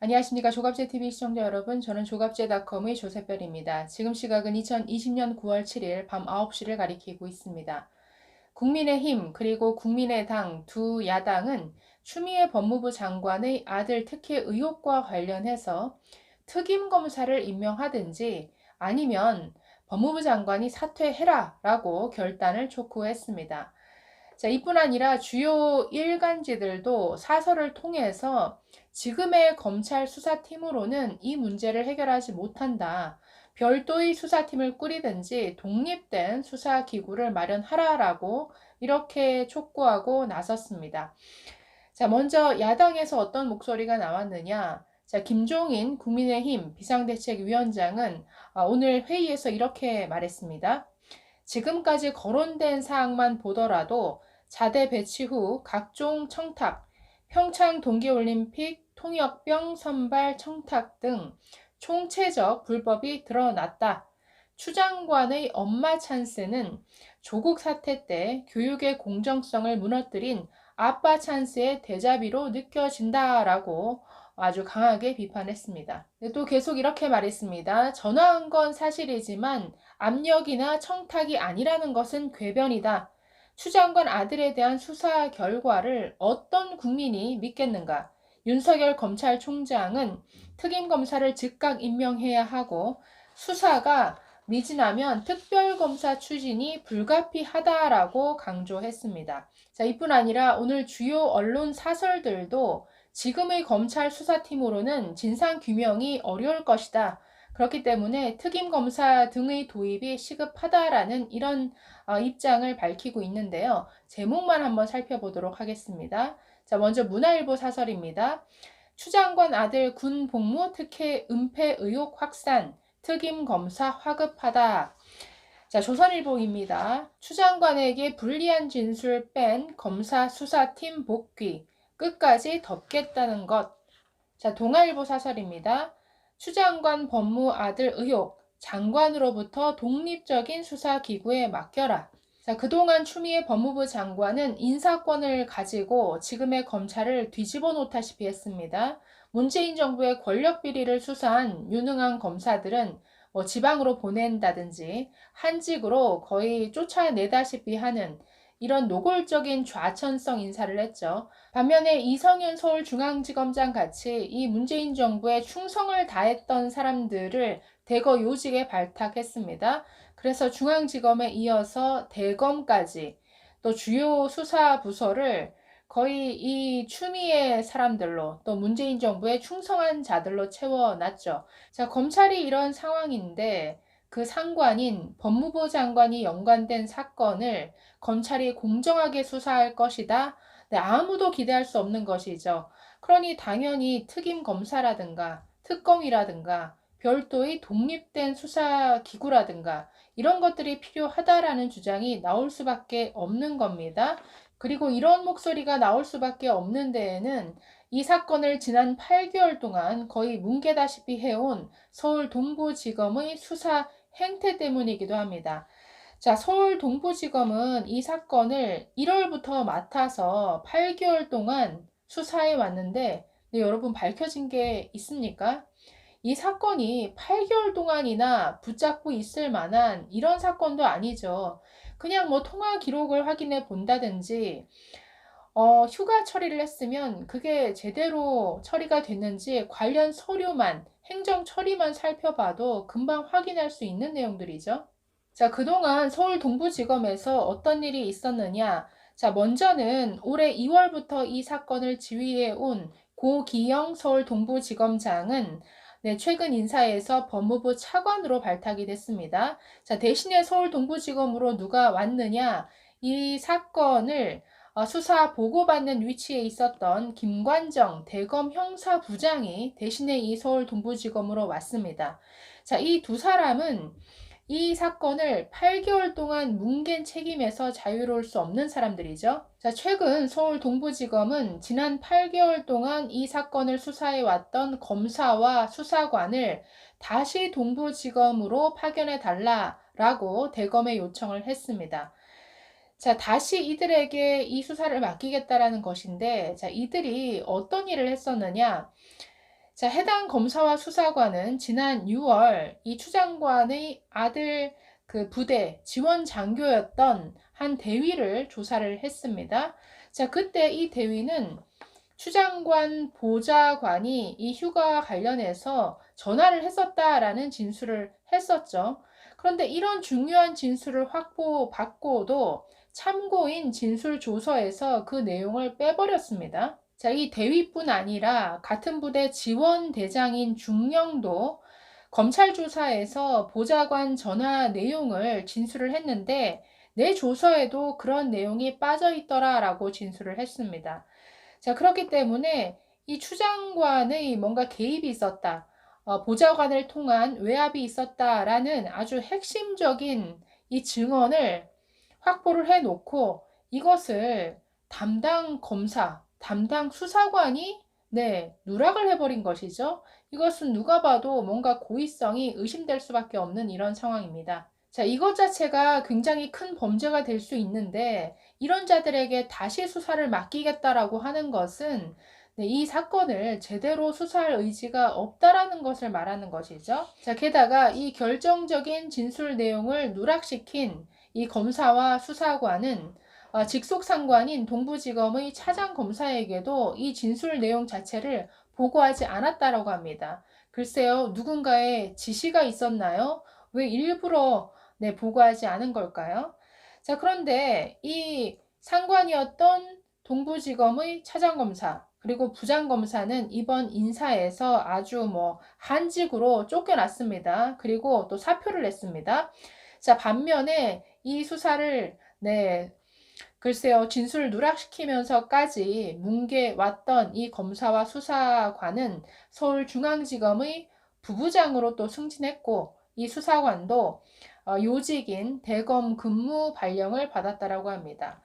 안녕하십니까. 조갑제TV 시청자 여러분. 저는 조갑제닷컴의 조세별입니다. 지금 시각은 2020년 9월 7일 밤 9시를 가리키고 있습니다. 국민의힘 그리고 국민의당 두 야당은 추미애 법무부 장관의 아들 특혜 의혹과 관련해서 특임검사를 임명하든지 아니면 법무부 장관이 사퇴해라 라고 결단을 촉구했습니다. 자, 이뿐 아니라 주요 일간지들도 사설을 통해서 지금의 검찰 수사팀으로는 이 문제를 해결하지 못한다. 별도의 수사팀을 꾸리든지 독립된 수사기구를 마련하라라고 이렇게 촉구하고 나섰습니다. 자, 먼저 야당에서 어떤 목소리가 나왔느냐? 자, 김종인 국민의힘 비상대책위원장은 오늘 회의에서 이렇게 말했습니다. 지금까지 거론된 사항만 보더라도 자대 배치 후 각종 청탁, 평창 동계올림픽 통역병 선발 청탁 등 총체적 불법이 드러났다. 추 장관의 엄마 찬스는 조국 사태 때 교육의 공정성을 무너뜨린 아빠 찬스의 대자비로 느껴진다라고 아주 강하게 비판했습니다. 또 계속 이렇게 말했습니다. 전화한 건 사실이지만 압력이나 청탁이 아니라는 것은 궤변이다. 추 장관 아들에 대한 수사 결과를 어떤 국민이 믿겠는가? 윤석열 검찰총장은 특임검사를 즉각 임명해야 하고 수사가 미진하면 특별검사 추진이 불가피하다라고 강조했습니다. 자, 이뿐 아니라 오늘 주요 언론 사설들도 지금의 검찰 수사팀으로는 진상규명이 어려울 것이다. 그렇기 때문에 특임검사 등의 도입이 시급하다라는 이런 입장을 밝히고 있는데요. 제목만 한번 살펴보도록 하겠습니다. 자, 먼저 문화일보 사설입니다. 추 장관 아들 군 복무 특혜 은폐 의혹 확산, 특임검사 화급하다. 자, 조선일보입니다. 추 장관에게 불리한 진술 뺀 검사 수사팀 복귀, 끝까지 덮겠다는 것. 자, 동아일보 사설입니다. 추 장관 법무 아들 의혹, 장관으로부터 독립적인 수사기구에 맡겨라. 자, 그동안 추미애 법무부 장관은 인사권을 가지고 지금의 검찰을 뒤집어 놓다시피 했습니다. 문재인 정부의 권력 비리를 수사한 유능한 검사들은 지방으로 보낸다든지 한직으로 거의 쫓아내다시피 하는 이런 노골적인 좌천성 인사를 했죠. 반면에 이성윤 서울중앙지검장 같이 이 문재인 정부에 충성을 다했던 사람들을 대거 요직에 발탁했습니다. 그래서 중앙지검에 이어서 대검까지 또 주요 수사 부서를 거의 이 추미애 사람들로 또 문재인 정부에 충성한 자들로 채워놨죠. 자, 검찰이 이런 상황인데 그 상관인 법무부 장관이 연관된 사건을 검찰이 공정하게 수사할 것이다. 네, 아무도 기대할 수 없는 것이죠. 그러니 당연히 특임 검사라든가 특검이라든가 별도의 독립된 수사기구라든가 이런 것들이 필요하다라는 주장이 나올 수밖에 없는 겁니다. 그리고 이런 목소리가 나올 수밖에 없는 데에는 이 사건을 지난 8개월 동안 거의 뭉개다시피 해온 서울 동부지검의 수사 행태 때문이기도 합니다. 자, 서울 동부지검은 이 사건을 1월부터 맡아서 8개월 동안 수사해 왔는데, 네, 여러분 밝혀진 게 있습니까? 이 사건이 8개월 동안이나 붙잡고 있을 만한 이런 사건도 아니죠. 그냥 통화 기록을 확인해 본다든지, 휴가 처리를 했으면 그게 제대로 처리가 됐는지 관련 서류만, 행정 처리만 살펴봐도 금방 확인할 수 있는 내용들이죠. 자, 그동안 서울 동부지검에서 어떤 일이 있었느냐? 자, 먼저는 올해 2월부터 이 사건을 지휘해 온 고기영 서울 동부지검장은 최근 인사에서 법무부 차관으로 발탁이 됐습니다. 자, 대신에 서울 동부지검으로 누가 왔느냐? 이 사건을 수사 보고받는 위치에 있었던 김관정 대검 형사부장이 대신에 이 서울 동부지검으로 왔습니다. 자, 이 두 사람은 이 사건을 8개월 동안 뭉갠 책임에서 자유로울 수 없는 사람들이죠. 자, 최근 서울 동부지검은 지난 8개월 동안 이 사건을 수사해 왔던 검사와 수사관을 다시 동부지검으로 파견해 달라라고 대검에 요청을 했습니다. 자, 다시 이들에게 이 수사를 맡기겠다라는 것인데, 자, 이들이 어떤 일을 했었느냐? 자, 해당 검사와 수사관은 지난 6월 이 추 장관의 아들 그 부대 지원 장교였던 한 대위를 조사를 했습니다. 자, 그때 이 대위는 추 장관 보좌관이 이 휴가 관련해서 전화를 했었다라는 진술을 했었죠. 그런데 이런 중요한 진술을 확보받고도 참고인 진술 조서에서 그 내용을 빼버렸습니다. 자, 이 대위뿐 아니라 같은 부대 지원대장인 중령도 검찰 조사에서 보좌관 전화 내용을 진술을 했는데 내 조서에도 그런 내용이 빠져 있더라라고 진술을 했습니다. 자, 그렇기 때문에 이 추 장관의 뭔가 개입이 있었다, 보좌관을 통한 외압이 있었다라는 아주 핵심적인 이 증언을 확보를 해놓고 이것을 담당 검사, 담당 수사관이 누락을 해버린 것이죠. 이것은 누가 봐도 뭔가 고의성이 의심될 수밖에 없는 이런 상황입니다. 자, 이것 자체가 굉장히 큰 범죄가 될 수 있는데 이런 자들에게 다시 수사를 맡기겠다라고 하는 것은 이 사건을 제대로 수사할 의지가 없다라는 것을 말하는 것이죠. 자, 게다가 이 결정적인 진술 내용을 누락시킨 이 검사와 수사관은 직속 상관인 동부지검의 차장 검사에게도 이 진술 내용 자체를 보고하지 않았다라고 합니다. 글쎄요, 누군가의 지시가 있었나요? 왜 일부러 보고하지 않은 걸까요? 자, 그런데 이 상관이었던 동부지검의 차장검사 그리고 부장검사는 이번 인사에서 아주 한직으로 쫓겨났습니다. 그리고 또 사표를 냈습니다. 자, 반면에 이 수사를 글쎄요, 진술을 누락시키면서까지 뭉개왔던 이 검사와 수사관은 서울중앙지검의 부부장으로 또 승진했고 이 수사관도 요직인 대검 근무 발령을 받았다라고 합니다.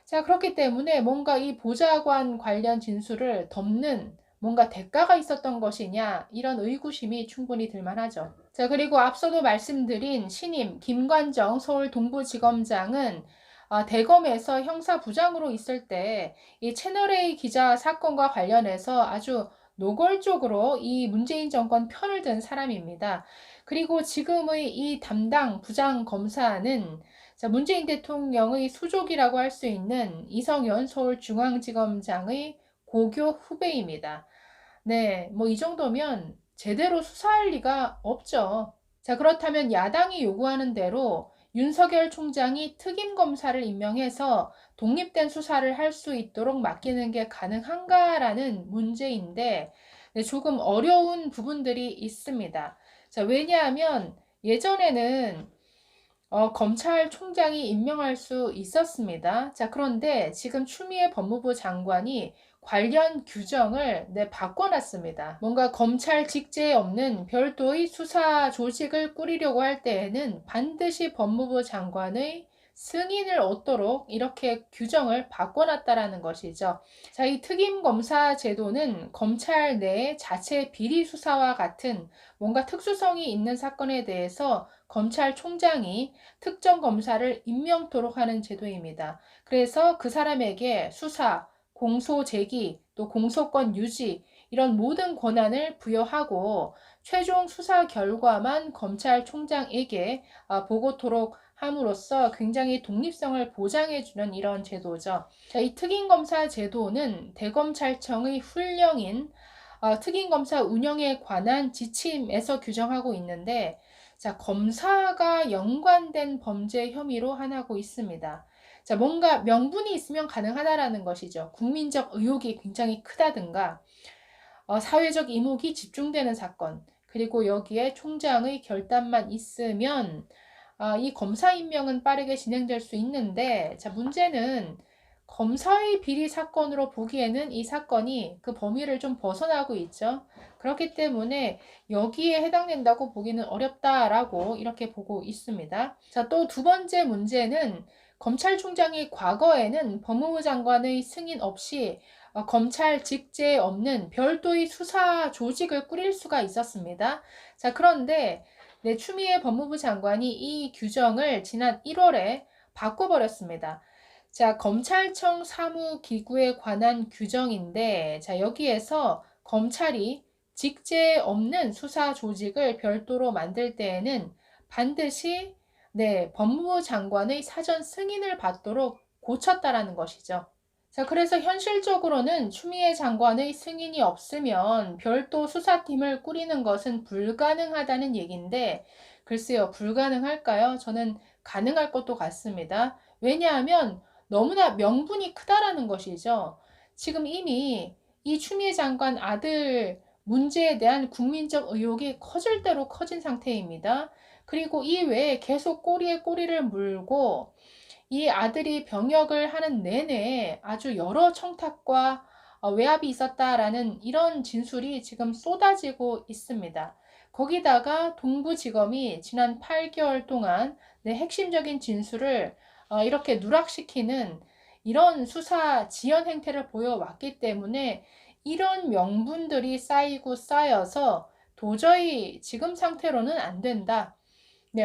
자, 그렇기 때문에 뭔가 이 보좌관 관련 진술을 덮는 뭔가 대가가 있었던 것이냐 이런 의구심이 충분히 들만하죠. 자, 그리고 앞서도 말씀드린 신임 김관정 서울 동부지검장은 대검에서 형사부장으로 있을 때 이 채널A 기자 사건과 관련해서 아주 노골적으로 이 문재인 정권 편을 든 사람입니다. 그리고 지금의 이 담당 부장 검사는 문재인 대통령의 수족이라고 할 수 있는 이성윤 서울중앙지검장의 고교 후배입니다. 이 정도면 제대로 수사할 리가 없죠. 자, 그렇다면 야당이 요구하는 대로 윤석열 총장이 특임 검사를 임명해서 독립된 수사를 할 수 있도록 맡기는 게 가능한가라는 문제인데 조금 어려운 부분들이 있습니다. 자, 왜냐하면 예전에는 검찰총장이 임명할 수 있었습니다. 자, 그런데 지금 추미애 법무부 장관이 관련 규정을 바꿔놨습니다. 뭔가 검찰 직제에 없는 별도의 수사 조직을 꾸리려고 할 때에는 반드시 법무부 장관의 승인을 얻도록 이렇게 규정을 바꿔놨다라는 것이죠. 자, 이 특임검사 제도는 검찰 내 자체 비리 수사와 같은 뭔가 특수성이 있는 사건에 대해서 검찰총장이 특정 검사를 임명토록 하는 제도입니다. 그래서 그 사람에게 수사, 공소 제기, 또 공소권 유지 이런 모든 권한을 부여하고 최종 수사 결과만 검찰총장에게 보고토록 함으로써 굉장히 독립성을 보장해주는 이런 제도죠. 자, 이 특임검사 제도는 대검찰청의 훈령인 특임검사 운영에 관한 지침에서 규정하고 있는데 자, 검사가 연관된 범죄 혐의로 하나고 있습니다. 자, 뭔가 명분이 있으면 가능하다라는 것이죠. 국민적 의혹이 굉장히 크다든가 사회적 이목이 집중되는 사건 그리고 여기에 총장의 결단만 있으면 이 검사 임명은 빠르게 진행될 수 있는데 자, 문제는 검사의 비리 사건으로 보기에는 이 사건이 그 범위를 좀 벗어나고 있죠. 그렇기 때문에 여기에 해당된다고 보기는 어렵다라고 이렇게 보고 있습니다. 자, 또 두 번째 문제는 검찰총장이 과거에는 법무부 장관의 승인 없이 검찰 직제에 없는 별도의 수사 조직을 꾸릴 수가 있었습니다. 자, 그런데 추미애 법무부 장관이 이 규정을 지난 1월에 바꿔버렸습니다. 자, 검찰청 사무기구에 관한 규정인데, 자, 여기에서 검찰이 직제 없는 수사 조직을 별도로 만들 때에는 반드시 법무부 장관의 사전 승인을 받도록 고쳤다라는 것이죠. 자, 그래서 현실적으로는 추미애 장관의 승인이 없으면 별도 수사팀을 꾸리는 것은 불가능하다는 얘기인데, 글쎄요, 불가능할까요? 저는 가능할 것도 같습니다. 왜냐하면 너무나 명분이 크다라는 것이죠. 지금 이미 이 추미애 장관 아들 문제에 대한 국민적 의혹이 커질 대로 커진 상태입니다. 그리고 이 외에 계속 꼬리에 꼬리를 물고 이 아들이 병역을 하는 내내 아주 여러 청탁과 외압이 있었다라는 이런 진술이 지금 쏟아지고 있습니다. 거기다가 동부지검이 지난 8개월 동안 핵심적인 진술을 이렇게 누락시키는 이런 수사 지연 행태를 보여왔기 때문에 이런 명분들이 쌓이고 쌓여서 도저히 지금 상태로는 안 된다.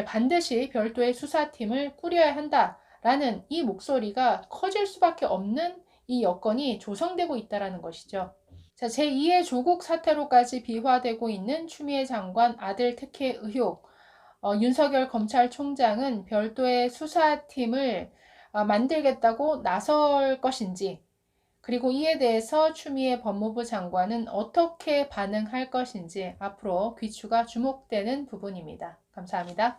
반드시 별도의 수사팀을 꾸려야 한다라는 이 목소리가 커질 수밖에 없는 이 여건이 조성되고 있다는 것이죠. 자, 제2의 조국 사태로까지 비화되고 있는 추미애 장관 아들 특혜 의혹. 윤석열 검찰총장은 별도의 수사팀을 만들겠다고 나설 것인지, 그리고 이에 대해서 추미애 법무부 장관은 어떻게 반응할 것인지 앞으로 귀추가 주목되는 부분입니다. 감사합니다.